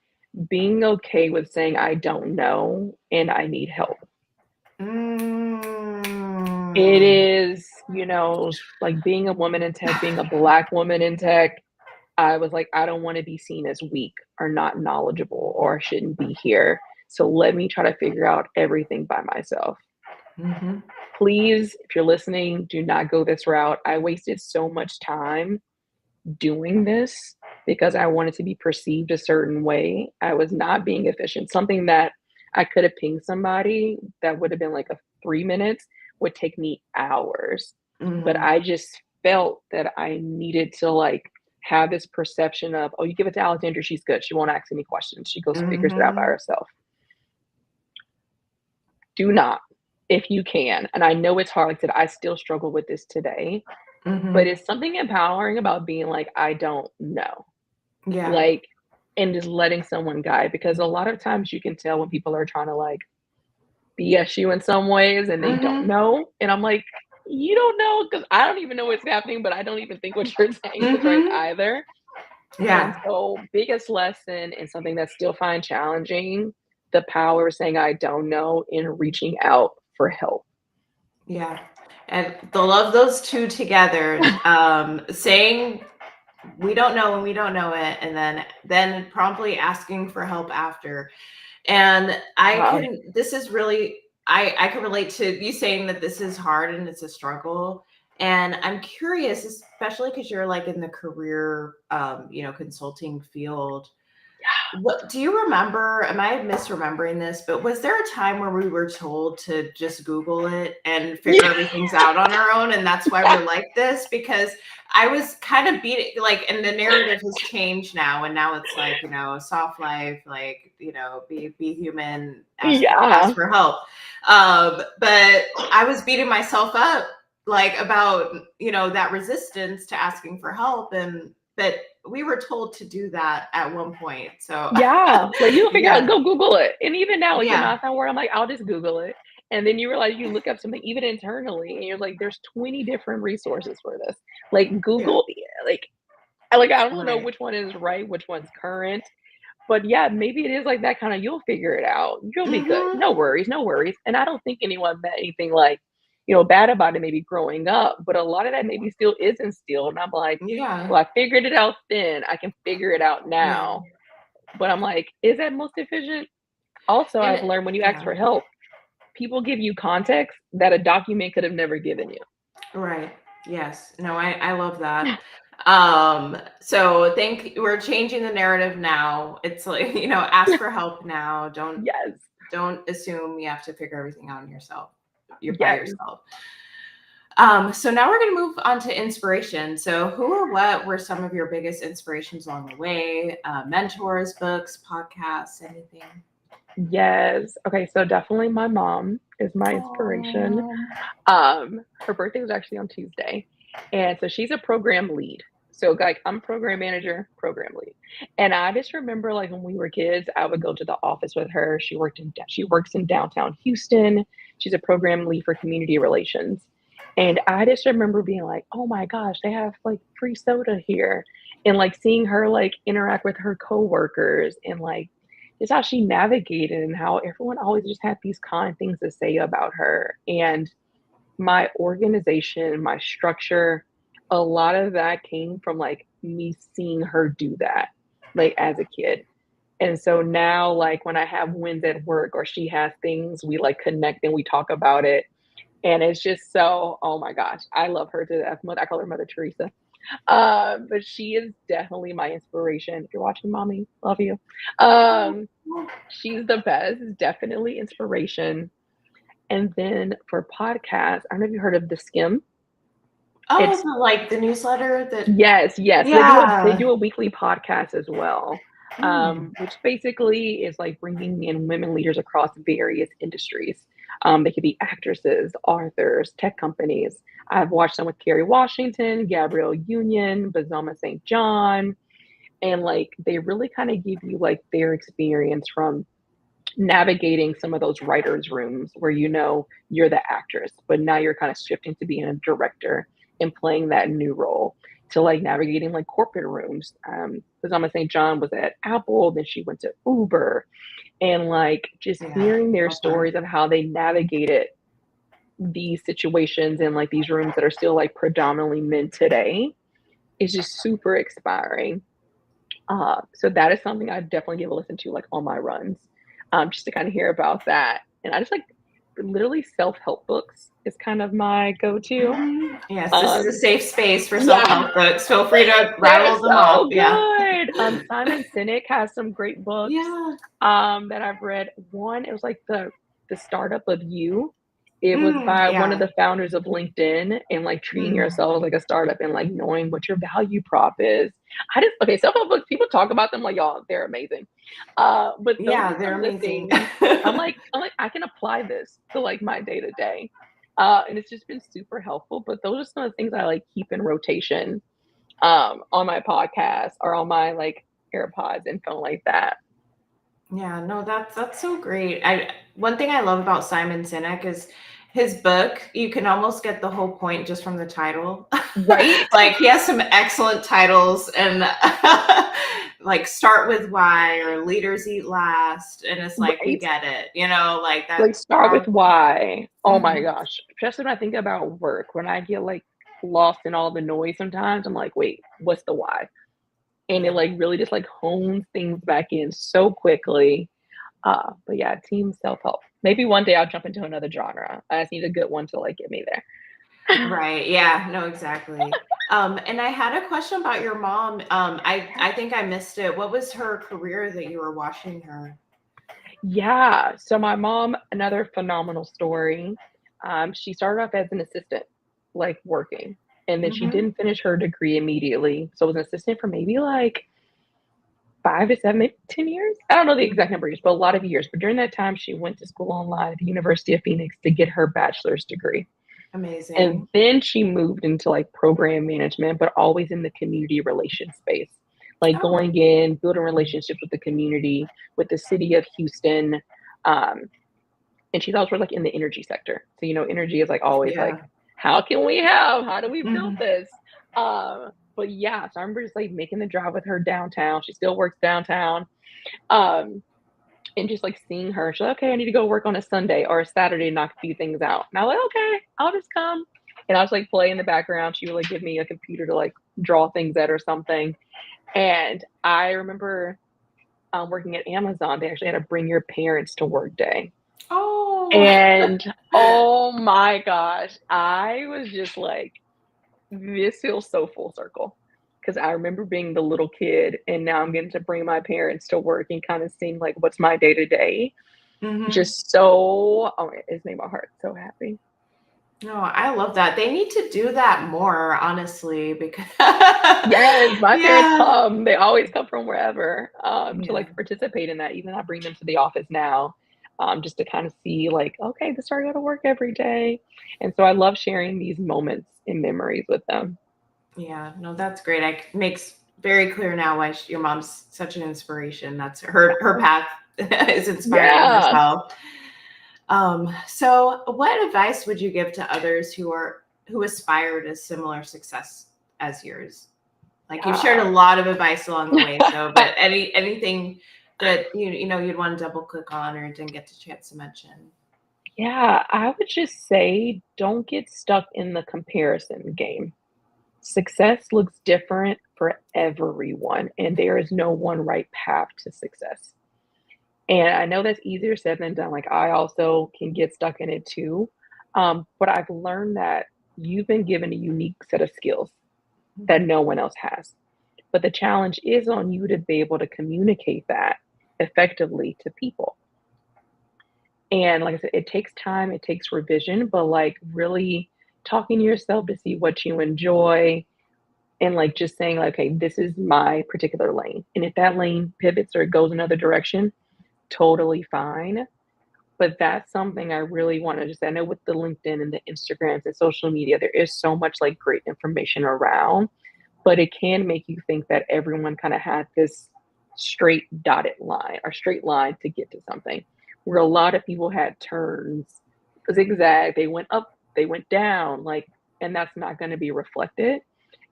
Speaker 2: being okay with saying, I don't know and I need help. It
Speaker 1: Mm,
Speaker 2: is, like being a woman in tech, being a Black woman in tech. I was like, I don't want to be seen as weak or not knowledgeable or shouldn't be here. So let me try to figure out everything by myself.
Speaker 1: mhm.
Speaker 2: Please, if you're listening, do not go this route. I wasted so much time doing this because I wanted to be perceived a certain way. I was not being efficient. Something that I could have pinged somebody that would have been like a 3 minutes would take me hours. But
Speaker 1: Mhm.
Speaker 2: I just felt that I needed to like have this perception of, oh, you give it to Alexandria, she's good. She won't ask any questions. She goes figures it out by
Speaker 1: Mhm.
Speaker 2: herself. Do not, if you can. And I know it's hard. Like I said, I still struggle with this today, but
Speaker 1: Mhm.
Speaker 2: it's something empowering about being like, I don't know.
Speaker 1: Yeah.
Speaker 2: Like, and just letting someone guide because a lot of times you can tell when people are trying to like BS you in some ways and they don't
Speaker 1: Mhm.
Speaker 2: know. And I'm like, you don't know because I don't even know what's happening, but I don't even think what you're saying is right
Speaker 1: Mhm.
Speaker 2: either. And
Speaker 1: Yeah.
Speaker 2: so, biggest lesson and something that still find challenging, the power of saying I don't know and reaching out for help.
Speaker 1: Yeah. And they'll love those 2 together, saying we don't know when we don't know it, and then promptly asking for help after. And I
Speaker 2: Wow.
Speaker 1: can this is really I can relate to you saying that this is hard and it's a struggle. And I'm curious, especially because you're like in the career consulting field. What do you remember? Am I misremembering this? But was there a time where we were told to just Google it and figure
Speaker 2: Yeah.
Speaker 1: everything's out on our own, and that's why we're like this? Because I was kind of beating like, and the narrative has changed now, and now it's like soft life, like be human, ask
Speaker 2: Yeah.
Speaker 1: for help. But I was beating myself up like about that resistance to asking for help, and but we were told to do that at one point. So
Speaker 2: Yeah, like, you'll figure out
Speaker 1: yeah,
Speaker 2: go Google it, and even now, like, the
Speaker 1: yeah,
Speaker 2: math not where I'm like, "I'll just Google it," and then you realize you look up something even internally, and you're like, "There's 20 different resources for this." Like,
Speaker 1: yeah,
Speaker 2: Google yeah, like, I don't know
Speaker 1: right.
Speaker 2: which one is right, which one's current, but yeah, maybe it is like that kinda you'll figure it out. You'll be good.
Speaker 1: Hmm.
Speaker 2: No worries, no worries, and I don't think anyone meant anything, like, bad about it maybe growing up, but a lot of that maybe still is instilled, and I'm like,
Speaker 1: Yeah,
Speaker 2: "Well, I figured it out then, I can figure it out
Speaker 1: yeah,
Speaker 2: now." But I'm like, is that most efficient? Also,
Speaker 1: and
Speaker 2: I've learned when you ask
Speaker 1: yeah,
Speaker 2: for help, people give you context that a document could have never given you.
Speaker 1: right. Yes. No, I love that. So think we're changing the narrative now. It's like, ask for help now.
Speaker 2: Yes,
Speaker 1: Don't assume you have to figure everything out on yourself. You're by
Speaker 2: yes,
Speaker 1: yourself. So now we're going to move on to inspiration. So, who or what were some of your biggest inspirations along the way? Mentors, books, podcasts, anything?
Speaker 2: yes. Okay, so definitely my mom is my inspiration.
Speaker 1: Oh,
Speaker 2: Her birthday was actually on Tuesday, and so she's a program lead. So, like, I'm program manager, program lead, and I just remember, like, when we were kids, I would go to the office with her. She works in downtown Houston. She's a program lead for community relations, and I just remember being like, "Oh my gosh, they have like free soda here," and like seeing her like interact with her coworkers and like just how she navigated and how everyone always just had these kind things to say about her and my organization, my structure, a lot of that came from, like, me seeing her do that, like, as a kid. And so now, like, when I have wins at work or she has things, we, like, connect and we talk about it, and it's just so oh my gosh, I love her to death. I call her Mother Teresa. But she is definitely my inspiration. If you're watching, mommy, love you. Um, she's the best, definitely inspiration. And then for podcasts, I don't know if you heard of The Skim. It's
Speaker 1: like the newsletter that,
Speaker 2: yes, yes. They
Speaker 1: yeah.
Speaker 2: do a weekly podcast as well,
Speaker 1: Mm,
Speaker 2: which basically is like bringing in women leaders across various industries. They could be actresses, authors, tech companies. I've watched some with Kerry Washington, Gabrielle Union, Bazoma St. John, and like they really kind of give you like their experience from navigating some of those writers' rooms where you're the actress, but now you're kind of shifting to being a director and playing that new role to like navigating like corporate rooms. Because Emma St. John was at Apple, then she went to Uber, and like just
Speaker 1: yeah,
Speaker 2: hearing their
Speaker 1: love her.
Speaker 2: stories of how they navigated these situations in like these rooms that are still like predominantly men today is just super inspiring. So that is something I definitely give a listen to, like, on my runs, just to kinda hear about that, and I just, like, literally self-help books is kind of my go-to.
Speaker 1: Mhm. Yes, this is a
Speaker 2: Um
Speaker 1: safe space for
Speaker 2: yeah,
Speaker 1: self-help books. Feel free to
Speaker 2: they're
Speaker 1: rattle them off.
Speaker 2: so
Speaker 1: Yeah.
Speaker 2: good, Simon Sinek has some great books,
Speaker 1: Yeah.
Speaker 2: that I've read. One, it was like the Startup of You. It was by one of
Speaker 1: Yeah.
Speaker 2: the founders of LinkedIn, and, like, treating
Speaker 1: Mm.
Speaker 2: yourself like a startup and, like, knowing what your value prop is. I just okay, self-help books, people talk about them like, y'all, they're amazing. But those
Speaker 1: Yeah,
Speaker 2: are
Speaker 1: they're
Speaker 2: some of the
Speaker 1: amazing.
Speaker 2: things I can apply this to, like, my day to day. And it's just been super helpful, but those are some of the things I, like, keep in rotation, on my podcast or on my, like, AirPods and phone like that.
Speaker 1: Yeah, no, that's so great. I One thing I love about Simon Sinek is his book, you can almost get the whole point just from the title.
Speaker 2: Right?
Speaker 1: Like he has some excellent titles and like Start with Why or Leaders Eat Last. And it's like we
Speaker 2: Right?
Speaker 1: get it, like
Speaker 2: Like,
Speaker 1: that
Speaker 2: start with
Speaker 1: powerful.
Speaker 2: why. Oh my
Speaker 1: Mhm.
Speaker 2: gosh. Especially when I think about work, when I get, like, lost in all the noise sometimes, I'm like, "Wait, what's the why?" And it,
Speaker 1: Yeah.
Speaker 2: like, really just, like, hones things back in so quickly. But yeah, team self-help. Maybe one day I'll jump into another genre. I just need a good one to, like, get me there.
Speaker 1: Right. Yeah. No, exactly. And I had a question about your mom. I think I missed it. What was her career that you were watching her?
Speaker 2: Yeah, so my mom, another phenomenal story. She started off as an assistant, like, working, and then she
Speaker 1: Mhm.
Speaker 2: didn't finish her degree immediately, so was an assistant for maybe, like, 5 to 7, maybe 10 years? I don't know the exact
Speaker 1: Mhm.
Speaker 2: number of years, but a lot of years, but during that time, she went to school online at the University of Phoenix to get her bachelor's degree, and
Speaker 1: Amazing.
Speaker 2: then she moved into, like, program management, but always in the community relations space, like,
Speaker 1: Oh,
Speaker 2: going in, building relationships with the community, with the city of Houston, um, and she's always worked, like, in the energy sector. So, energy is, like, always, like,
Speaker 1: yeah.
Speaker 2: "How can we help? How do we build
Speaker 1: Mhm.
Speaker 2: this?" But yeah, so I remember just, like, making the drive with her downtown. She still works downtown, um, and just, like, seeing her. She's like, "Okay, I need to go work on a Sunday or a Saturday to knock a few things out." And I was like, "Okay, I'll just come." And I was, like, play in the background. She would, like, give me a computer to, like, draw things at or something. And I remember, working at Amazon, they actually had a bring your parents to work day.
Speaker 1: Oh.
Speaker 2: And, oh my gosh, I was just like, "This feels so full circle." Because I remember being the little kid, and now I'm getting to bring my parents to work and kinda seeing, like, what's my day to day.
Speaker 1: Mhm.
Speaker 2: Just so oh, it's made my heart so happy.
Speaker 1: No, I love that. They need to do that more, honestly, because
Speaker 2: Yes, my parents
Speaker 1: yeah.
Speaker 2: come. They always come from wherever, to,
Speaker 1: Yeah.
Speaker 2: like, participate in that. Even I bring them to the office now, just to kinda see, like, "Okay, this is how I go to work every day." And so I love sharing these moments and memories with them.
Speaker 1: Yeah. No, that's great. Makes very clear now why your mom's such an inspiration. That's her path is inspiring
Speaker 2: Yeah.
Speaker 1: herself. So what advice would you give to others who aspire to similar success as yours? Like you've shared a
Speaker 2: Yeah.
Speaker 1: lot of advice along the way, so but anything that you'd want to double click on or didn't get the chance to mention.
Speaker 2: Yeah, I would just say don't get stuck in the comparison game. Success looks different for everyone, and there is no one right path to success. And I know that's easier said than done. Like, I also can get stuck in it too. But I've learned that you've been given a unique set of skills that
Speaker 1: Mhm.
Speaker 2: no one else has. But the challenge is on you to be able to communicate that effectively to people. And like I said, it takes time, it takes revision, but like really talking to yourself to see what you enjoy and like just saying, like, okay, this is my particular lane. And if that lane pivots or goes another direction, totally fine. But that's something I really want to just, I know with the LinkedIn and the Instagrams and social media, there is so much like great information around, but it can make you think that everyone kind of had this straight dotted line or straight line to get to something, where a lot of people had turns, zigzag, they went up, they went down, like, and that's not going to be reflected.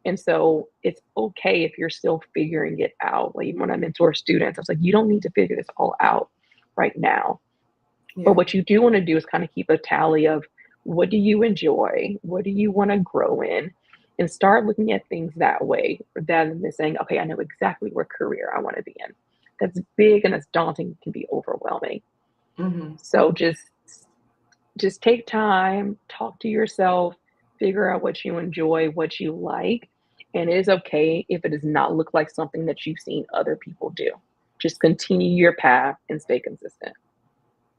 Speaker 2: And so it's okay if you're still figuring it out. Like when I mentor students, I was like, you don't need to figure this all out right now. But
Speaker 1: Yeah.
Speaker 2: what you do want to do is kind of keep a tally of what do you enjoy? What do you want to grow in? And start looking at things that way rather than saying, okay, I know exactly what career I want to be in. That's big and that's daunting, can be overwhelming.
Speaker 1: Hmm.
Speaker 2: So just take time, talk to yourself, figure out what you enjoy, what you like, And it is okay if it does not look like something that you've seen other people do. Just continue your path and stay consistent.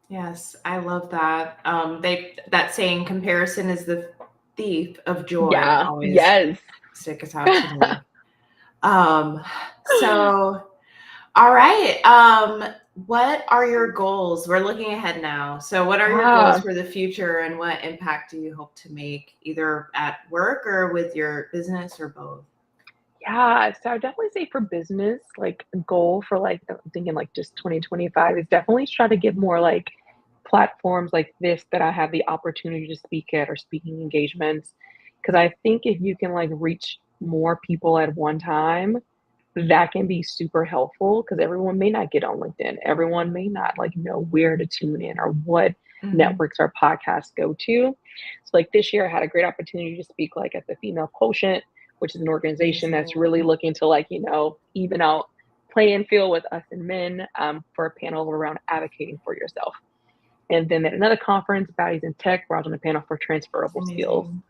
Speaker 1: Yes, I love that. That saying, comparison is the thief of joy,
Speaker 2: Yeah,
Speaker 1: always
Speaker 2: yes.
Speaker 1: sticks out to me. Um, so all right. What are your goals? We're looking ahead now. So what are your goals
Speaker 2: Yeah.
Speaker 1: for the future and what impact do you hope to make either at work or with your business or both?
Speaker 2: Yeah, so I would definitely say for business, like a goal for like I'm thinking like just 2025 is definitely try to get more like platforms like this that I have the opportunity to speak at or speaking engagements. Because I think if you can like reach more people at one time, that can be super helpful because everyone may not get on LinkedIn. Everyone may not like know where to tune in or what
Speaker 1: Hmm.
Speaker 2: networks or podcasts go to. So like this year I had a great opportunity to speak like at the Female Quotient, which is an organization that's really
Speaker 1: Amazing.
Speaker 2: looking to like, even out playing field with us and men for a panel around advocating for yourself. And then at another conference, Values in Tech, where I was on a panel for transferable skills.
Speaker 1: Amazing.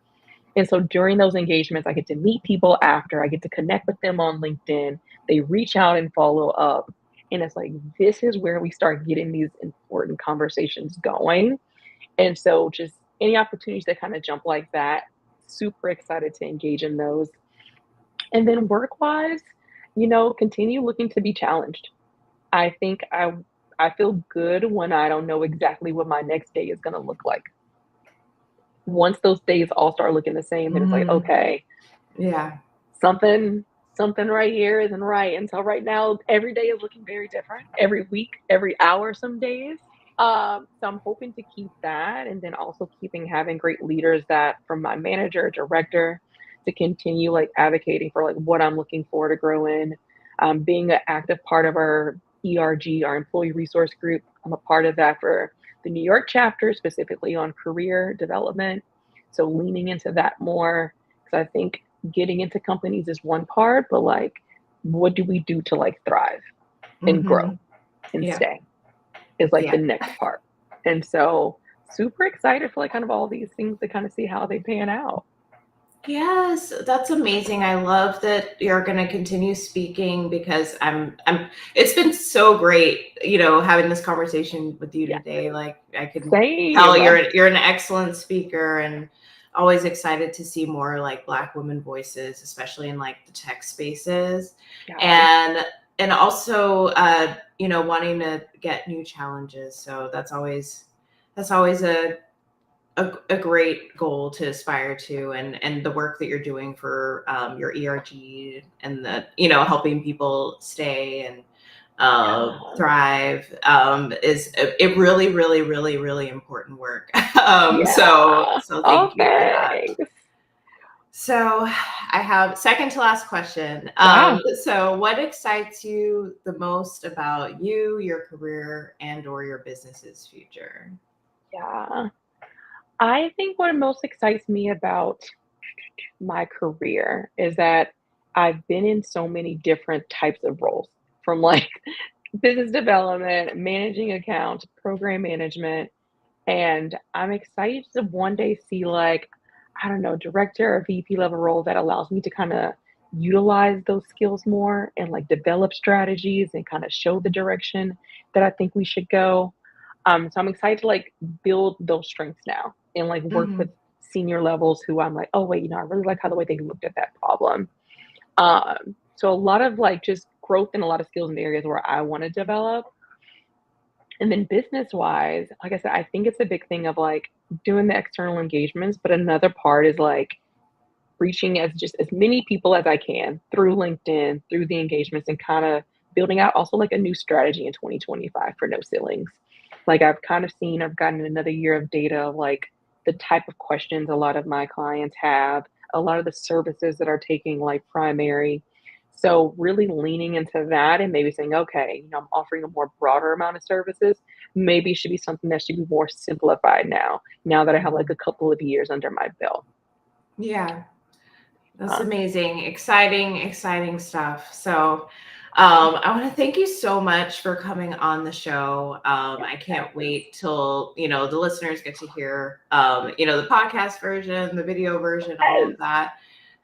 Speaker 2: And so during those engagements, I get to meet people after, I get to connect with them on LinkedIn. They reach out and follow up. And it's like, this is where we start getting these important conversations going. And so just any opportunities that kind of jump like that, super excited to engage in those. And then work wise, continue looking to be challenged. I think I feel good when I don't know exactly what my next day is going to look like. Once those days all start looking the same, then it's like,
Speaker 1: Hmm.
Speaker 2: okay,
Speaker 1: Yeah.
Speaker 2: something right here isn't right. And so right now, every day is looking very different. Every week, every hour, some days. So I'm hoping to keep that, and then also keeping having great leaders that from my manager, director, to continue like advocating for like what I'm looking for to grow in. Being an active part of our ERG, our employee resource group. I'm a part of that for the New York chapter, specifically on career development. So leaning into that more because I think getting into companies is one part, but like, what do we do to like thrive and
Speaker 1: Hmm.
Speaker 2: grow and
Speaker 1: Yeah.
Speaker 2: stay is like the
Speaker 1: Yeah.
Speaker 2: next part. And so, super excited for like kind of all these things to kind of see how they pan out.
Speaker 1: Yes, that's amazing. I love that you're going to continue speaking because it's been so great, having this conversation with you
Speaker 2: Yeah,
Speaker 1: today. Like I can tell
Speaker 2: same.
Speaker 1: you're an excellent speaker and always excited to see more like Black women voices, especially in like the tech spaces.
Speaker 2: Yeah,
Speaker 1: And also wanting to get new challenges. So that's always a great goal to aspire to, and the work that you're doing for your ERG and the helping people stay and
Speaker 2: yeah.
Speaker 1: thrive is it really really really really important work. So
Speaker 2: Yeah.
Speaker 1: so
Speaker 2: Oh,
Speaker 1: thank you for that.
Speaker 2: thanks.
Speaker 1: So I have second to last question.
Speaker 2: Yeah.
Speaker 1: So what excites you the most about you, your career, and or your business's future?
Speaker 2: Yeah. I think what most excites me about my career is that I've been in so many different types of roles from like business development, managing accounts, program management, and I'm excited to one day see like, I don't know, director or VP level role that allows me to kind of utilize those skills more and like develop strategies and kind of show the direction that I think we should go. So I'm excited to like build those strengths now and like work with
Speaker 1: Hmm.
Speaker 2: senior levels who I'm like, oh wait, I really like how the way they looked at that problem. So a lot of like just growth and a lot of skills in the areas where I want to develop. And then business wise, like I said, I think it's a big thing of like doing the external engagements, but another part is like reaching as many people as I can through LinkedIn, through the engagements, and kind of building out also like a new strategy in 2025 for no ceilings. Like I've kind of seen, I've gotten another year of data of like the type of questions a lot of my clients have, a lot of the services that are taking like primary. So really leaning into that and maybe saying, okay, I'm offering a more broader amount of services. Maybe it should be something that should be more simplified now that I have like a couple of years under my belt.
Speaker 1: Yeah. That's
Speaker 2: Uh,
Speaker 1: amazing. Exciting, exciting stuff. So,
Speaker 2: yeah,
Speaker 1: I want to thank you so much for coming on the show.
Speaker 2: yeah,
Speaker 1: I can't
Speaker 2: yes.
Speaker 1: wait till, the listeners get to hear, the podcast version, the video version, all of
Speaker 2: Yes.
Speaker 1: that.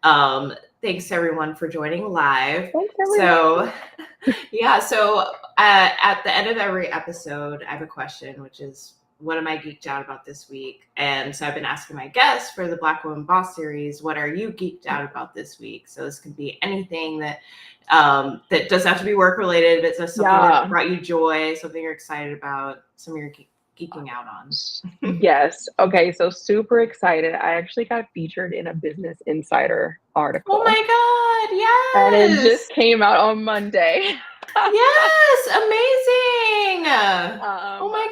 Speaker 1: Um, thanks everyone for joining live.
Speaker 2: Thanks, everyone.
Speaker 1: So, yeah, so at the end of every episode, I have a question, which is, what am I geeked out about this week? And so I've been asking my guests for the Black Woman Boss series, what are you geeked out about this week? So this can be anything that that doesn't have to be work related, but it's just something that
Speaker 2: Yeah.
Speaker 1: brought you joy, something you're excited about, something you're geeking out on.
Speaker 2: Yes. Okay. So super excited. I actually got featured in a Business Insider
Speaker 1: Oh
Speaker 2: article,
Speaker 1: my
Speaker 2: and
Speaker 1: God,
Speaker 2: it
Speaker 1: yes.
Speaker 2: just came out on Monday.
Speaker 1: Yes, amazing. Oh
Speaker 2: um,
Speaker 1: my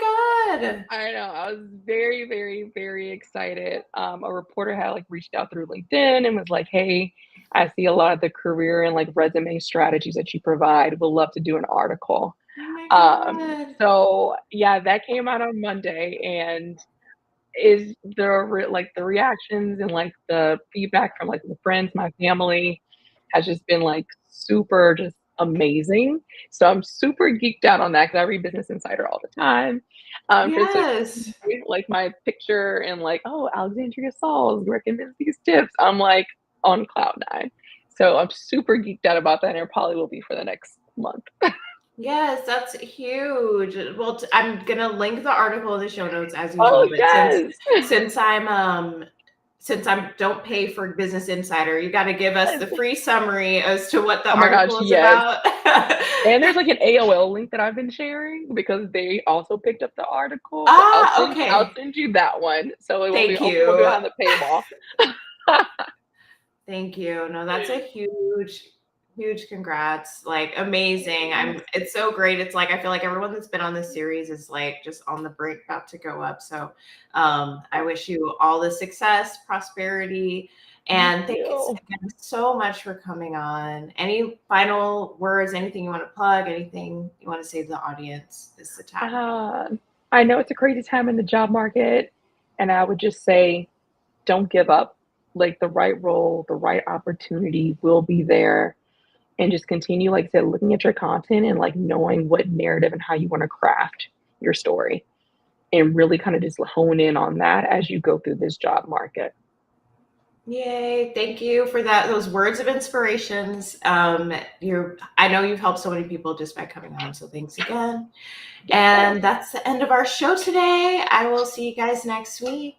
Speaker 1: God.
Speaker 2: I know. I was very, very, very excited. A reporter had like reached out through LinkedIn and was like, "Hey, I see a lot of the career and like resume strategies that you provide. Would love to do an article."
Speaker 1: Oh my
Speaker 2: Um,
Speaker 1: God.
Speaker 2: so yeah, that came out on Monday, and is like the reactions and like the feedback from like the friends, my family has just been like super just amazing. So I'm super geeked out on that because I read Business Insider all the time. For so
Speaker 1: Yes.
Speaker 2: like my picture and like, oh, Alexandria Sauls recommends these tips. I'm like on cloud nine. So I'm super geeked out about that, and it probably will be for the next month.
Speaker 1: Yes, that's huge. Well, I'm gonna link the article in the show notes as
Speaker 2: Oh
Speaker 1: usual, but
Speaker 2: yes.
Speaker 1: since I'm don't pay for Business Insider, you got to give us the free summary as to what the
Speaker 2: Oh my gosh,
Speaker 1: article is
Speaker 2: yes.
Speaker 1: about.
Speaker 2: And there's like an AOL link that I've been sharing because they also picked up the article. So I'll
Speaker 1: Okay.
Speaker 2: send you that one. So it won't be
Speaker 1: Thank
Speaker 2: hopefully won't be
Speaker 1: you.
Speaker 2: behind the paywall.
Speaker 1: Thank you. No, that's a huge, huge congrats. Like amazing. It's so great. It's like I feel like everyone that's been on this series is like just on the brink about to go up. So I wish you all the success, prosperity,
Speaker 2: Thank
Speaker 1: and thank you
Speaker 2: you.
Speaker 1: again so much for coming on. Any final words, anything you want to plug, anything you want to say to the audience? This is the time.
Speaker 2: Uh, I know it's a crazy time in the job market, and I would just say don't give up. Like the right role, the right opportunity will be there. And just continue, like I said, looking at your content and like knowing what narrative and how you want to craft your story and really kind of just hone in on that as you go through this job market.
Speaker 1: Yay. Thank you for those words of inspirations. I know you've helped so many people just by coming on. So thanks again.
Speaker 2: Yes, ma'am.
Speaker 1: And that's the end of our show today. I will see you guys next week.